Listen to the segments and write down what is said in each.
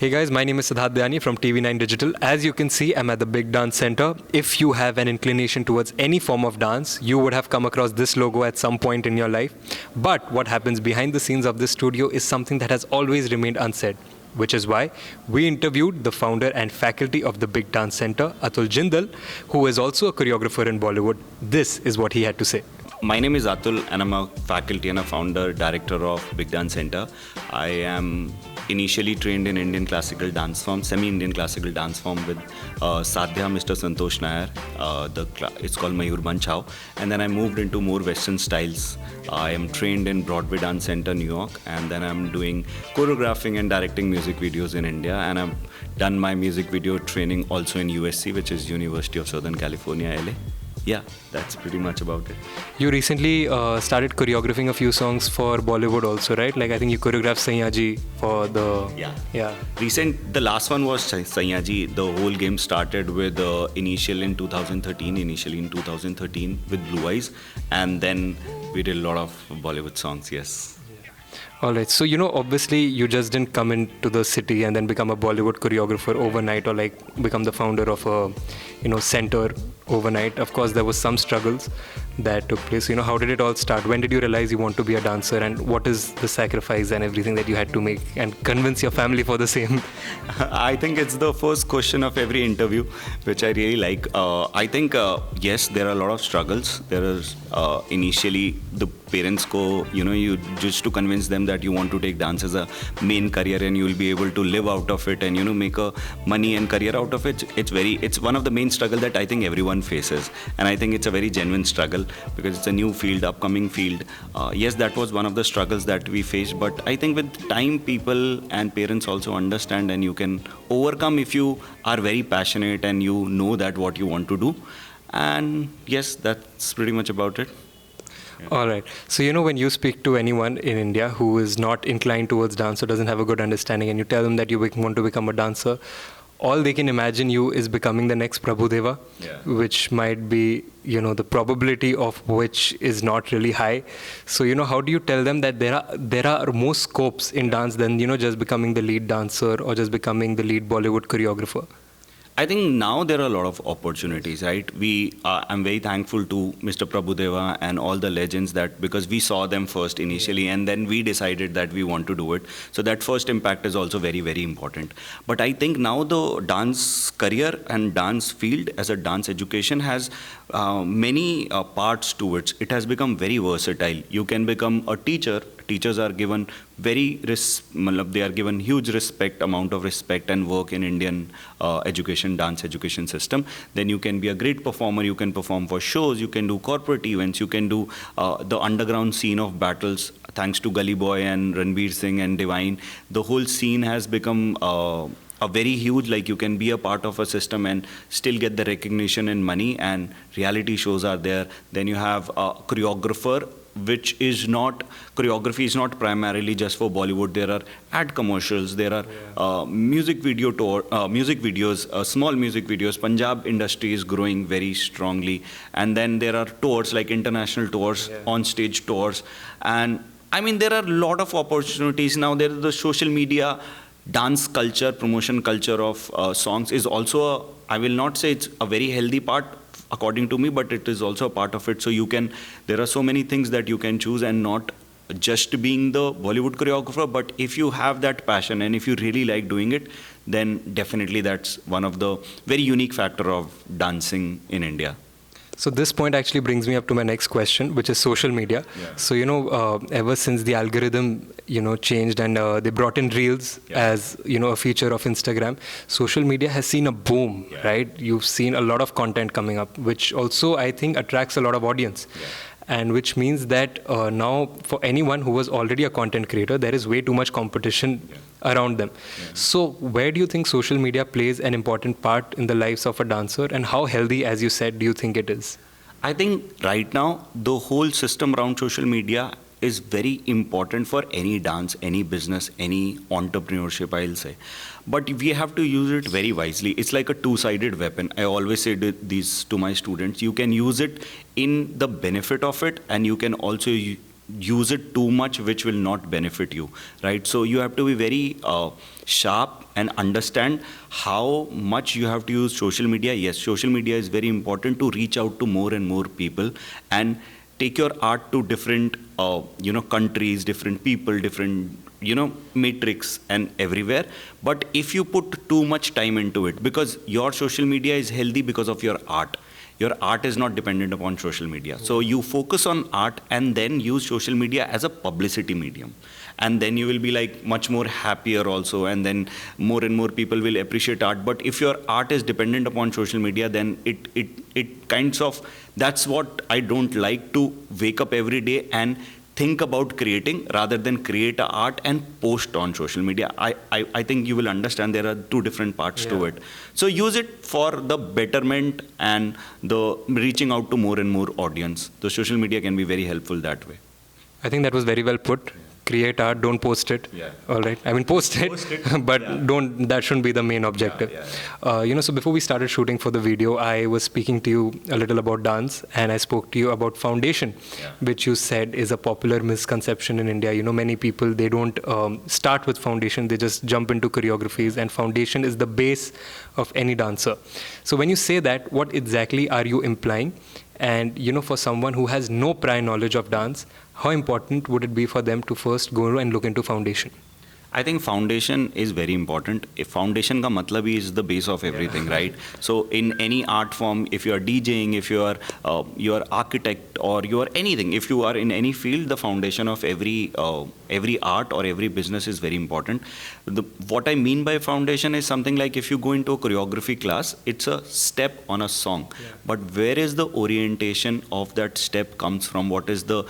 Hey guys, my name is Siddharth Dhyani from TV9 Digital. As you can see, I'm at the Big Dance Center. If you have an inclination towards any form of dance, you would have come across this logo at some point in your life. But what happens behind the scenes of this studio is something that has always remained unsaid, which is why we interviewed the founder and faculty of the Big Dance Center, Atul Jindal, who is also a choreographer in Bollywood. This is what he had to say. My name is Atul and I'm a faculty and a founder, director of Big Dance Center. I am initially trained in Indian classical dance form, semi-Indian classical dance form with Sadhya Mr. Santosh Nair. It's called Mayur Banchao. And then I moved into more Western styles. I am trained in Broadway Dance Center, New York. And then I'm doing choreographing and directing music videos in India. And I've done my music video training also in USC, which is University of Southern California, LA. Yeah, that's pretty much about it. You recently started choreographing a few songs for Bollywood also, right? Like I think you choreographed Saiyaan Ji for the... Yeah. The last one was Saiyaan Ji. The whole game started with initially in 2013 with Blue Eyes. And then we did a lot of Bollywood songs, yes. All right. So, obviously you just didn't come into the city and then become a Bollywood choreographer overnight or like become the founder of a, center overnight. Of course, there was some struggles that took place. How did it all start? When did you realize you want to be a dancer and what is the sacrifice and everything that you had to make and convince your family for the same? I think it's the first question of every interview, which I really like. I think, yes, there are a lot of struggles. There is initially the parents you just to convince them that you want to take dance as a main career and you will be able to live out of it and, make a money and career out of it. It's one of the main struggle that I think everyone faces. And I think it's a very genuine struggle because it's a new field, upcoming field. Yes, that was one of the struggles that we faced. But I think with time, people and parents also understand and you can overcome if you are very passionate and you know that what you want to do. And yes, that's pretty much about it. All right. So, when you speak to anyone in India who is not inclined towards dance or doesn't have a good understanding and you tell them that you want to become a dancer, all they can imagine you is becoming the next Prabhudeva, which might be, the probability of which is not really high. So, how do you tell them that there are more scopes in dance than, just becoming the lead dancer or just becoming the lead Bollywood choreographer? I think now there are a lot of opportunities, right? I'm very thankful to Mr. Prabhudeva and all the legends that because we saw them first initially and then we decided that we want to do it. So that first impact is also very, very important. But I think now the dance career and dance field as a dance education has many parts to it. It has become very versatile. You can become a teacher. Teachers are given huge amount of respect and work in Indian dance education system. Then you can be a great performer, you can perform for shows, you can do corporate events, you can do the underground scene of battles. Thanks to Gully Boy and Ranveer Singh and Divine, the whole scene has become a very huge, like you can be a part of a system and still get the recognition and money, and reality shows are there. Then you have a choreographer, choreography is not primarily just for Bollywood. There are ad commercials, there are music videos, small music videos. Punjab industry is growing very strongly. And then there are tours, like international tours, on-stage tours. And I mean, there are a lot of opportunities. Now there is the social media, dance culture, promotion culture of songs is also, I will not say it's a very healthy part, according to me, but it is also a part of it. So there are so many things that you can choose and not just being the Bollywood choreographer, but if you have that passion and if you really like doing it, then definitely that's one of the very unique factor of dancing in India. So this point actually brings me up to my next question, which is social media. Yeah. So, ever since the algorithm, changed and they brought in Reels as, a feature of Instagram, social media has seen a boom, right? You've seen a lot of content coming up, which also, I think, attracts a lot of audience. Yeah. And which means that now for anyone who was already a content creator, there is way too much competition around them. Yeah. So where do you think social media plays an important part in the lives of a dancer, and how healthy, as you said, do you think it is? I think right now, the whole system around social media is very important for any dance, any business, any entrepreneurship, I'll say. But we have to use it very wisely. It's like a two-sided weapon. I always say this to my students. You can use it in the benefit of it, and you can also use it too much, which will not benefit you, right? So you have to be very sharp and understand how much you have to use social media. Yes, social media is very important to reach out to more and more people and take your art to different countries, different people, different matrix and everywhere. But if you put too much time into it, because your social media is healthy because of your art, your art is not dependent upon social media. So you focus on art and then use social media as a publicity medium. And then you will be like much more happier also, and then more and more people will appreciate art. But if your art is dependent upon social media, then it kinds of, that's what I don't like, to wake up every day and think about creating rather than create a art and post on social media. I think you will understand there are two different parts to it. So use it for the betterment and the reaching out to more and more audience. The social media can be very helpful that way. I think that was very well put. Create art, don't post it. Yeah. All right. I mean, post it, but that shouldn't be the main objective. So before we started shooting for the video, I was speaking to you a little about dance, and I spoke to you about foundation, which you said is a popular misconception in India. Many people, they don't start with foundation, they just jump into choreographies, and foundation is the base of any dancer. So when you say that, what exactly are you implying? And, for someone who has no prior knowledge of dance, how important would it be for them to first go and look into foundation? I think foundation is very important. If foundation ka matlab is the base of everything, right? So in any art form, if you are DJing, if you are architect, or you are anything, if you are in any field, the foundation of every art or every business is very important. What I mean by foundation is something like, if you go into a choreography class, it's a step on a song. But where is the orientation of that step comes from? What is the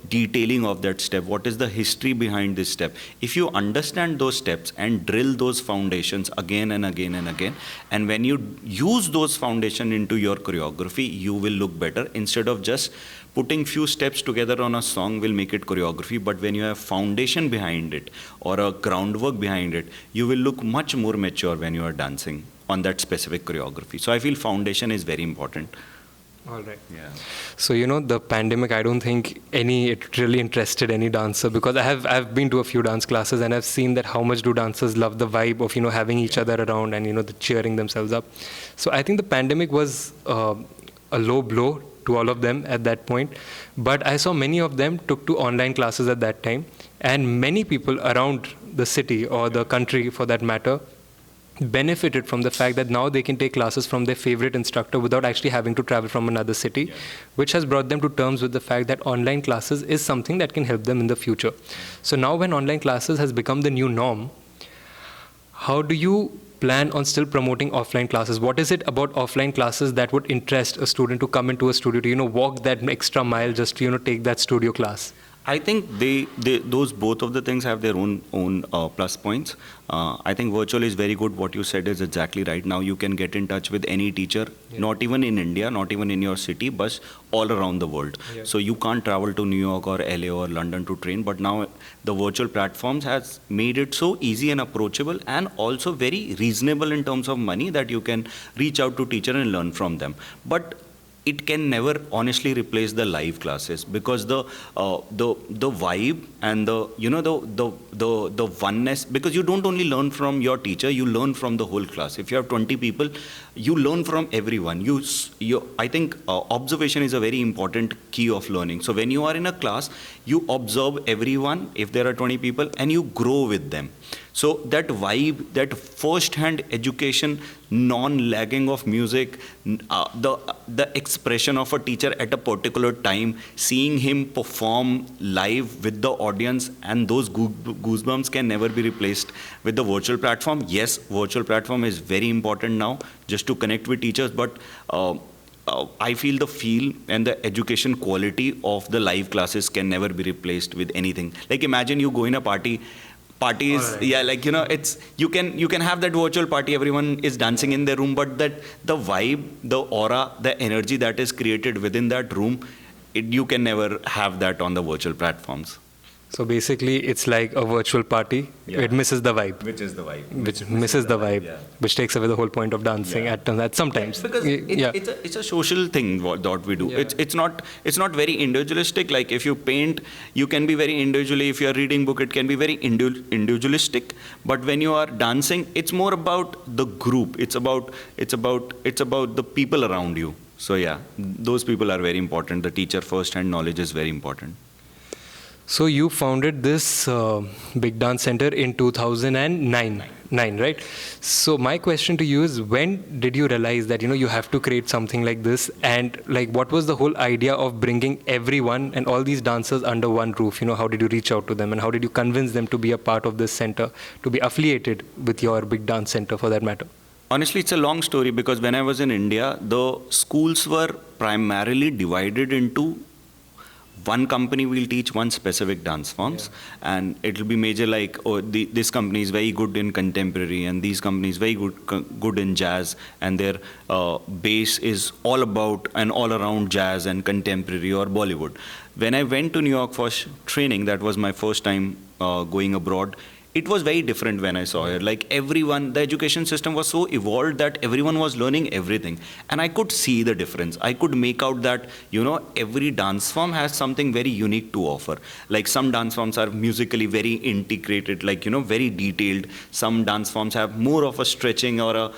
detailing of that step? What is the history behind this step? If you understand those steps and drill those foundations again and again and again, and when you use those foundation into your choreography, you will look better. Instead of just putting few steps together on a song will make it choreography, but when you have foundation behind it or a groundwork behind it, you will look much more mature when you are dancing on that specific choreography. So I feel foundation is very important. All right. Yeah. So, the pandemic, I don't think it really interested any dancer, because I've been to a few dance classes and I've seen that how much do dancers love the vibe of, having each other around and, the cheering themselves up. So I think the pandemic was a low blow to all of them at that point. But I saw many of them took to online classes at that time, and many people around the city or the country for that matter benefited from the fact that now they can take classes from their favorite instructor without actually having to travel from another city, which has brought them to terms with the fact that online classes is something that can help them in the future. So now when online classes has become the new norm, how do you plan on still promoting offline classes? What is it about offline classes that would interest a student to come into a studio to, walk that extra mile just to, take that studio class? I think those both of the things have their own plus points. I think virtual is very good. What you said is exactly right. Now you can get in touch with any teacher, not even in India, not even in your city, but all around the world. So you can't travel to New York or LA or London to train, but now the virtual platforms has made it so easy and approachable, and also very reasonable in terms of money, that you can reach out to teacher and learn from them. But it can never honestly replace the live classes, because the vibe and the oneness, because you don't only learn from your teacher, you learn from the whole class. If you have 20 people, you learn from everyone. I think observation is a very important key of learning. So when you are in a class, you observe everyone, if there are 20 people, and you grow with them. So that vibe, that first-hand education, non-lagging of music, the expression of a teacher at a particular time, seeing him perform live with the audience, and those goosebumps can never be replaced with the virtual platform. Yes, virtual platform is very important now, just to connect with teachers, but I feel the feel and the education quality of the live classes can never be replaced with anything. Like imagine you go in a parties, it's you can have that virtual party, everyone is dancing in their room, but that the vibe, the aura, the energy that is created within that room, you can never have that on the virtual platforms. So basically, it's like a virtual party. Yeah. It misses the vibe. Which is the vibe. Which misses the vibe, yeah. which takes away the whole point of dancing at sometimes. Because it's a social thing what we do. Yeah. It's not very individualistic. Like if you paint, you can be very individually. If you are reading book, it can be very individualistic. But when you are dancing, it's more about the group. It's about the people around you. So yeah, those people are very important. The teacher first-hand knowledge is very important. So you founded this Big Dance Center in 2009, right? So my question to you is, when did you realize that you have to create something like this, and like what was the whole idea of bringing everyone and all these dancers under one roof? How did you reach out to them, and how did you convince them to be a part of this center, to be affiliated with your Big Dance Center for that matter? Honestly, it's a long story because when I was in India, the schools were primarily divided into one company will teach one specific dance forms, and it will be major like, this company is very good in contemporary, and these companies very good in jazz, and their base is all about and all around jazz and contemporary or Bollywood. When I went to New York for training, that was my first time going abroad. It was very different when I saw it. Like everyone, the education system was so evolved that everyone was learning everything. And I could see the difference. I could make out that, every dance form has something very unique to offer. Like some dance forms are musically very integrated, like, very detailed. Some dance forms have more of a stretching or a,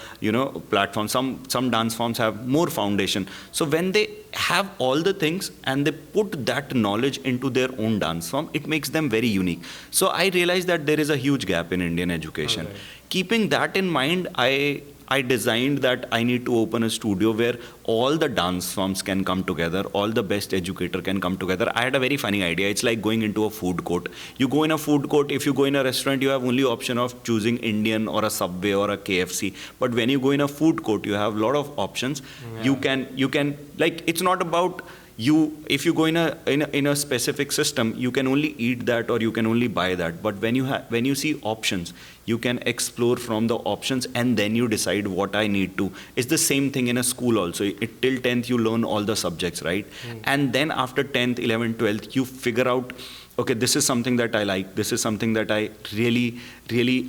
platform. Some dance forms have more foundation. So when they have all the things and they put that knowledge into their own dance form, it makes them very unique. So I realized that there is a huge gap in Indian education. Right. Keeping that in mind, I designed that I need to open a studio where all the dance forms can come together, all the best educator can come together. I had a very funny idea. It's like going into a food court. You go in a food court, if you go in a restaurant, you have only option of choosing Indian or a Subway or a KFC. But when you go in a food court, you have a lot of options. Yeah. You can like, it's not about if you go in a specific system, you can only eat that or you can only buy that. But when you see options, you can explore from the options and then you decide what I need to. It's the same thing in a school also. Till 10th you learn all the subjects, right? And then after 10th, 11th, 12th, you figure out, okay, this is something that I like. This is something that I really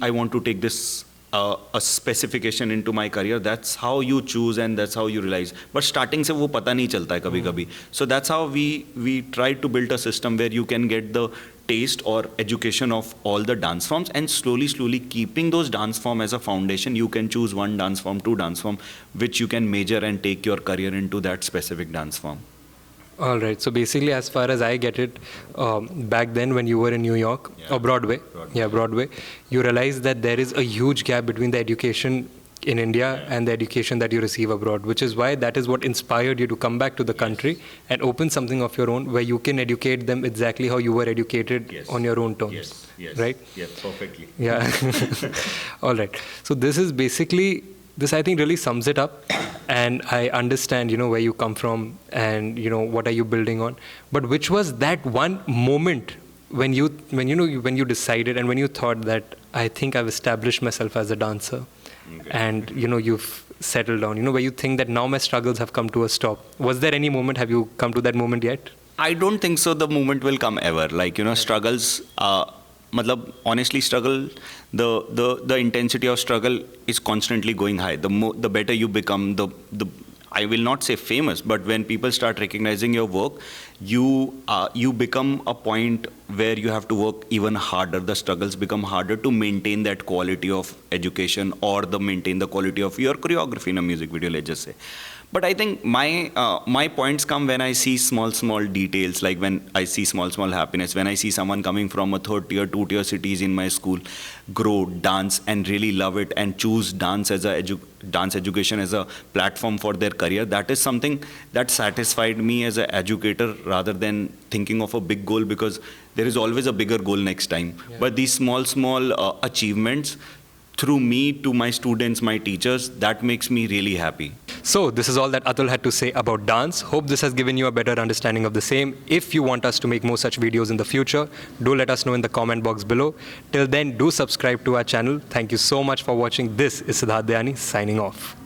I want to take this a specification into my career. That's how you choose and that's how you realize. But starting se wo pata nahi chalta hai kabhi kabhi. So that's how we try to build a system where you can get the taste or education of all the dance forms, and slowly keeping those dance form as a foundation, you can choose one dance form, two dance form, which you can major and take your career into that specific dance form. All right. So basically, as far as I get it, back then when you were in New York, or Broadway, you realized that there is a huge gap between the education in India and the education that you receive abroad, which is why that is what inspired you to come back to the country and open something of your own where you can educate them exactly how you were educated on your own terms. Yes. Right? Yes, perfectly. Yeah. All right. So this is basically, this I think really sums it up, and I understand, where you come from and, what are you building on. But which was that one moment when you decided and when you thought that I think I've established myself as a dancer, and, you've settled down, where you think that now my struggles have come to a stop. Was there any moment, have you come to that moment yet? I don't think so. The moment will come ever. Like, struggles, honestly, struggle, the intensity of struggle is constantly going high. The better you become, the I will not say famous, but when people start recognizing your work, you become a point where you have to work even harder. The struggles become harder to maintain that quality of education or maintain the quality of your choreography in a music video, let's just say. But I think my points come when I see small details, like when I see small happiness, when I see someone coming from a 3rd tier, 2 tier cities in my school, grow, dance and really love it and choose dance as dance education as a platform for their career. That is something that satisfied me as an educator rather than thinking of a big goal, because there is always a bigger goal next time. Yeah. But these small achievements through me to my students, my teachers, that makes me really happy. So this is all that Atul had to say about dance. Hope this has given you a better understanding of the same. If you want us to make more such videos in the future, do let us know in the comment box below. Till then, do subscribe to our channel. Thank you so much for watching. This is Siddharth Dayani signing off.